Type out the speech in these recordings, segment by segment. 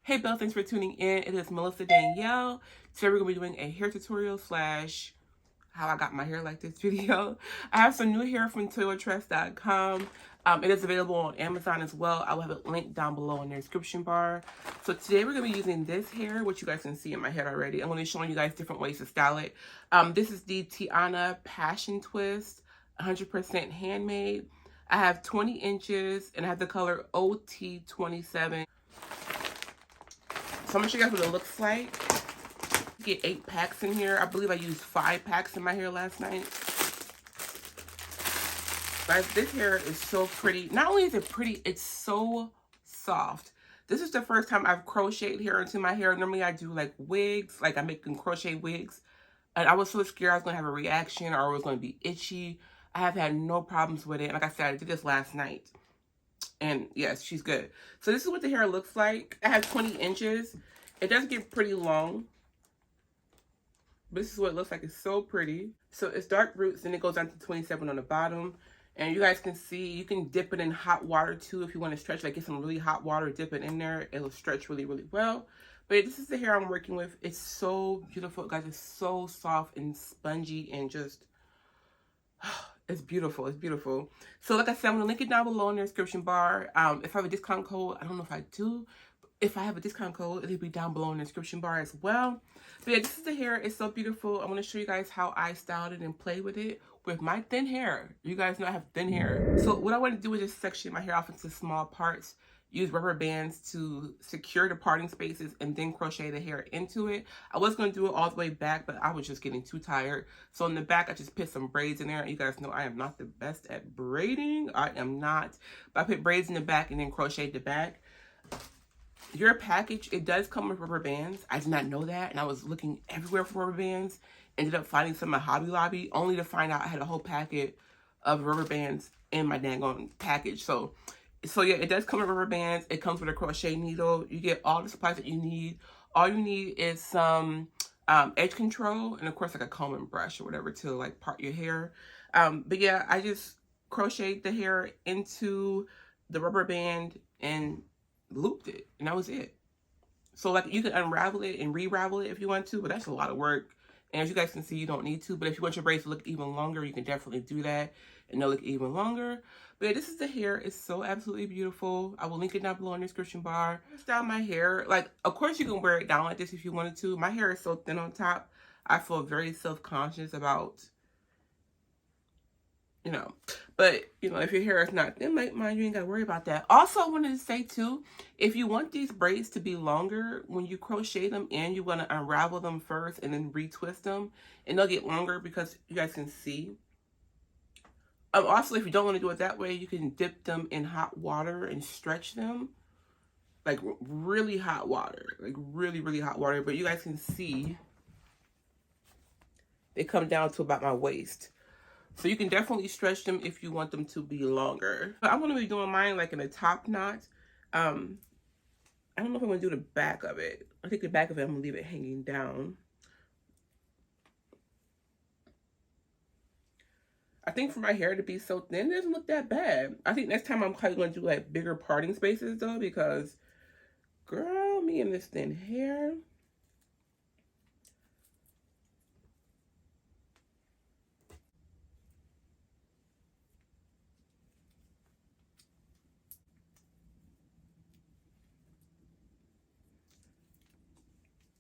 Hey Belle, thanks for tuning in. It is Melissa Danielle. Today we're going to be doing a hair tutorial slash how I got my hair like this video. I have some new hair from Toyotress.com. It is available on Amazon as well. I will have it linked down below in the description bar. So today we're going to be using this hair, which you guys can see in my head already. I'm going to be showing you guys different ways to style it. This is the Tiana PassionTwist, 100% handmade. I have 20 inches and I have the color OT27. So I'm going to show you guys what it looks like. Get 8 packs in here. I believe I used 5 packs in my hair last night. Guys, this hair is so pretty. Not only is it pretty, it's so soft. This is the first time I've crocheted hair into my hair. Normally I do like wigs, like I'm making crochet wigs. And I was so scared I was going to have a reaction or it was going to be itchy. I have had no problems with it. And like I said, I did this last night. And yes, she's good. So this is what the hair looks like. I have 20 inches. It does get pretty long. But this is what it looks like. It's so pretty. So it's dark roots and it goes down to 27 on the bottom. And you guys can see, you can dip it in hot water too if you want to stretch. Like get some really hot water, dip it in there. It'll stretch really, really well. But this is the hair I'm working with. It's so beautiful, guys. It's so soft and spongy and just... it's beautiful. It's beautiful. So like I said, I'm going to link it down below in the description bar. If I have a discount code, I don't know if I do. If I have a discount code, it'll be down below in the description bar as well. But yeah, this is the hair. It's so beautiful. I'm going to show you guys how I styled it and play with it with my thin hair. You guys know I have thin hair. So what I want to do is just section my hair off into small parts. Use rubber bands to secure the parting spaces and then crochet the hair into it. I was going to do it all the way back, but I was just getting too tired. So in the back, I just put some braids in there. You guys know I am not the best at braiding. I am not. But I put braids in the back and then crochet the back. Your package, it does come with rubber bands. I did not know that. And I was looking everywhere for rubber bands. Ended up finding some at Hobby Lobby, only to find out I had a whole packet of rubber bands in my dang on package. So yeah, it does come with rubber bands. It comes with a crochet needle. You get all the supplies that you need. All you need is some edge control and of course like a comb and brush or whatever to like part your hair. But yeah, I just crocheted the hair into the rubber band and looped it, and that was it. So like you can unravel it and re-ravel it if you want to, but that's a lot of work. And as you guys can see, you don't need to. But if you want your braids to look even longer, you can definitely do that. And they'll look even longer. But yeah, this is the hair. It's so absolutely beautiful. I will link it down below in the description bar. I style my hair. Like, of course you can wear it down like this if you wanted to. My hair is so thin on top. I feel very self-conscious about, you know. But, you know, if your hair is not thin like mine, you ain't got to worry about that. Also, I wanted to say, too, if you want these braids to be longer, when you crochet them in, you want to unravel them first and then retwist them. And they'll get longer because you guys can see. Also, if you don't want to do it that way, you can dip them in hot water and stretch them. Like, really hot water. Like, really, really hot water. But you guys can see they come down to about my waist. So you can definitely stretch them if you want them to be longer. But I'm going to be doing mine like in a top knot. I don't know if I'm going to do the back of it. I think the back of it, I'm going to leave it hanging down. I think for my hair to be so thin, it doesn't look that bad. I think next time I'm probably going to do like bigger parting spaces though, because girl, me and this thin hair.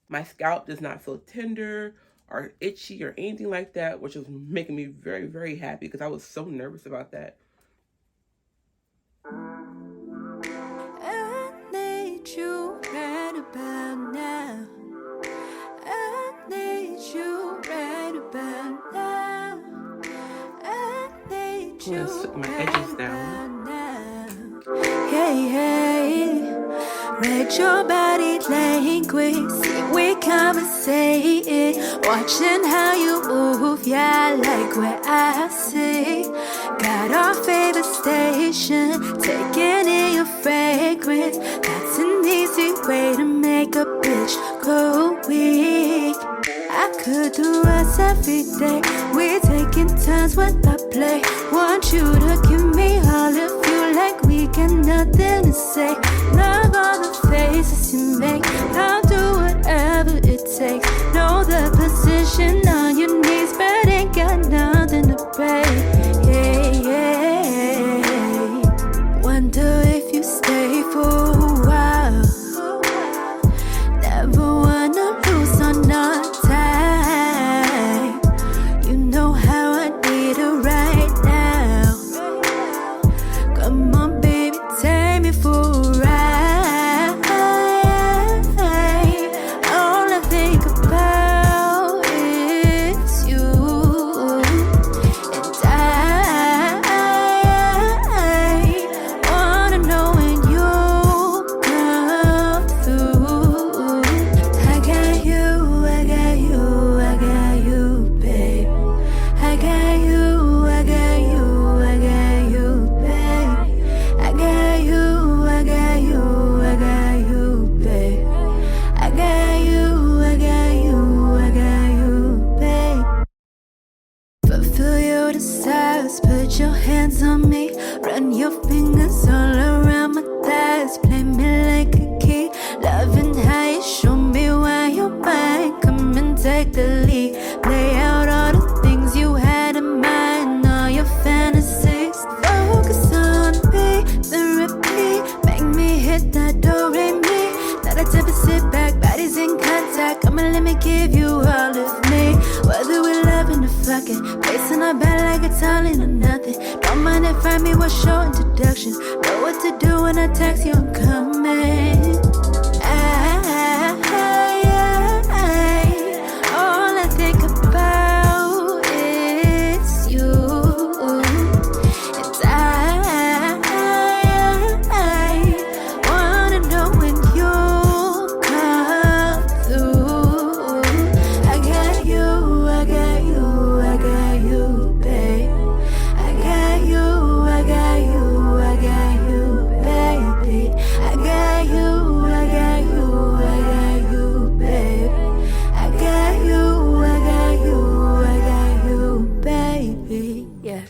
My scalp does not feel tender or itchy or anything like that, which was making me very, very happy because I was so nervous about that. I need you right about now. I need you right about now. I need you right my edges down. Hey, hey. Read your body language, see we conversating, watching how you move, yeah, I like what I see. Got our favorite station, taking in your fragrance. That's an easy way to make a bitch go weak. I could do us every day, we're taking turns when I play. Want you to give me all of you like we we got nothing to say. Love all the faces you make. I'll do whatever it takes. Know the position on your knees, but ain't got nothing to pay. Yeah, yeah. Wonder if you stay for a while. Never wanna lose on our time. You know how I need it right now. Come on, baby, take me for a ride. All I think about is you. And I wanna know when you come through. I got you, I got you, I got you, babe. I got you, I got you, I got you, babe. I got you, I got you, I got you, babe. I got you, I got you, I got you, babe. Fulfill your desires, put your hands on me. Run your fingers all around my thighs. Play me like a key. Loving how you show me why you're mine. Come and take the lead. Play out all the things you had in mind. All your fantasies. Focus on me, then repeat. Make me hit that do-re-mi. Not a type of sit back, bodies in contact. Come and let me give you all of me. Whether we're loving or fucking, facing our bed like it's all in or nothing. Don't mind if I me what's your introduction. Know what to do when I text you, I'm coming. All I think about is you. And I wanna know when you come through. I got you, I got you, I got you, babe. I got you, I got you, I got you, baby. I got you, I got you, I got you, babe. I got you, I got you, I got you, baby. Yeah.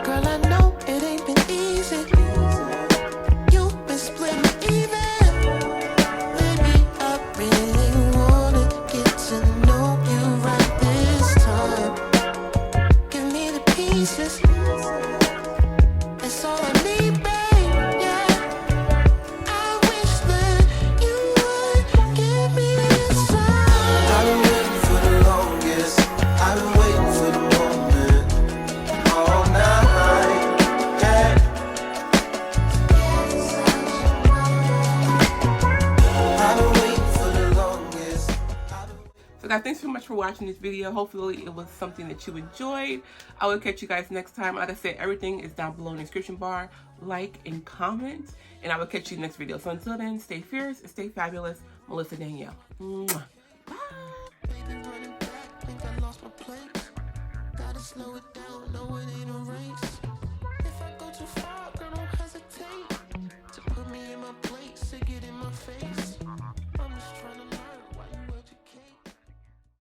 Girl, I know it ain't been easy. You've been splitting even. Baby, I really wanna get to know you right this time. Give me the pieces. That's all I need, babe. Yeah. I wish that you would give me this time. I've been waiting for the longest. I've been waiting for the moment all night. Yeah. I've been waiting for the longest. So guys, thanks so much for watching this video. Hopefully it was something that you enjoyed. I will catch you guys next time. Like I said, everything is down below in the description bar. Like and comment, and I will catch you next video. So until then, stay fierce and stay fabulous. Melissa Danielle. Mwah. Bye. Baby, running back, think I lost my place. Gotta slow it down, no, it ain't a race. If I go too far,